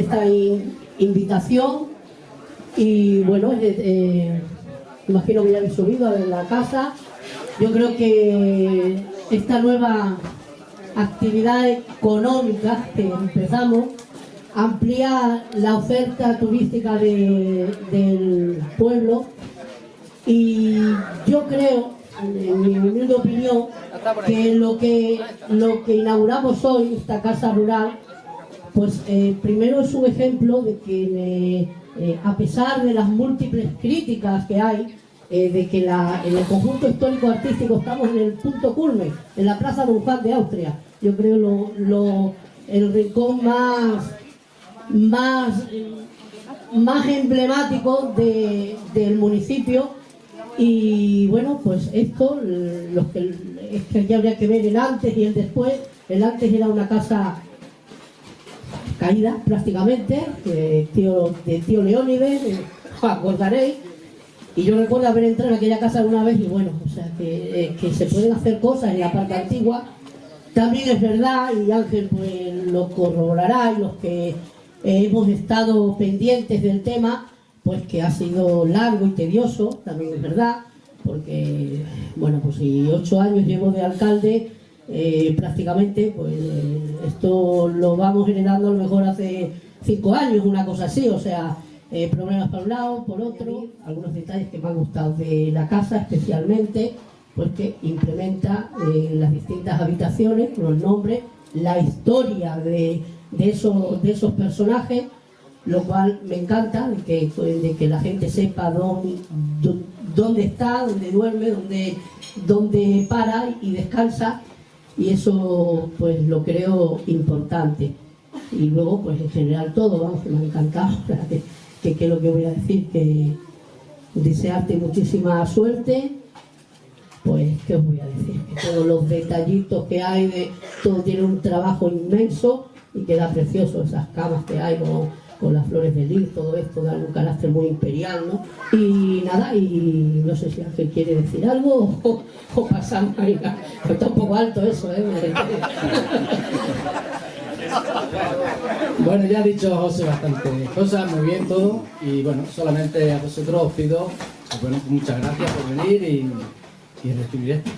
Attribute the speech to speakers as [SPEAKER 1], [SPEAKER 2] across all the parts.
[SPEAKER 1] esta invitación. Y bueno, imagino que ya habéis subido a ver la casa. Yo creo que esta nueva actividad económica que empezamos amplía la oferta turística del pueblo, y yo creo, en mi humilde opinión, que lo que inauguramos hoy, esta casa rural, pues primero es un ejemplo de que a pesar de las múltiples críticas que hay, de que en el conjunto histórico-artístico estamos en el punto culmen, en la Plaza Don Juan de Austria, yo creo el rincón más emblemático del municipio. Y bueno, pues esto, es que aquí habría que ver el antes y el después. El antes era una casa caída prácticamente, de tío Leónides, os acordaréis. Y yo recuerdo haber entrado en aquella casa una vez y bueno, o sea, que se pueden hacer cosas en la parte antigua. También es verdad, y Ángel pues lo corroborará, y los que hemos estado pendientes del tema, pues que ha sido largo y tedioso, también es verdad, porque, bueno, pues si 8 años llevo de alcalde, prácticamente, pues esto lo vamos heredando a lo mejor hace 5 años, una cosa así, o sea, problemas para un lado, por otro. Algunos detalles que me han gustado de la casa, especialmente, pues que implementa las distintas habitaciones, con los nombres, la historia de esos personajes, lo cual me encanta, de que la gente sepa dónde está, dónde duerme, dónde para y descansa, y eso pues lo creo importante. Y luego pues en general todo, vamos, que me ha encantado, que es lo que voy a decir, que desearte muchísima suerte. Pues, ¿qué os voy a decir? Que todos los detallitos que hay, todo tiene un trabajo inmenso y queda precioso, esas camas que hay con las flores de lis, todo esto da un carácter muy imperial, ¿no? Y nada, y no sé si Ángel quiere decir algo o pasamos ahí. Está un poco alto eso, ¿eh?
[SPEAKER 2] Bueno, ya ha dicho José bastante cosas, muy bien todo, y bueno, solamente a vosotros os pido, pues bueno, muchas gracias por venir y recibir esto.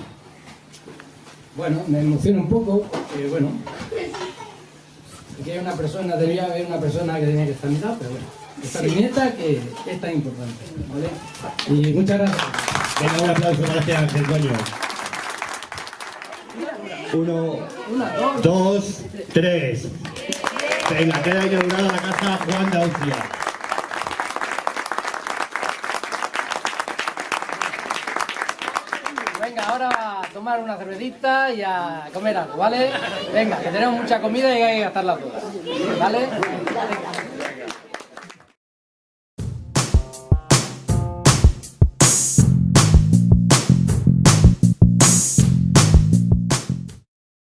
[SPEAKER 2] Bueno, me emociona un poco, porque bueno, aquí hay una persona, debía haber una persona que tenía que estar a mi lado, pero bueno, esta nieta que es tan importante, ¿vale? Y muchas gracias.
[SPEAKER 3] Venga, un aplauso para este Ángel, coño. 1, 2, 3. Venga, queda inaugurada la casa Juan de Austria.
[SPEAKER 2] Venga, ahora a tomar una cervecita y a comer algo, ¿vale? Venga, que tenemos mucha comida y hay que gastarla toda, ¿vale?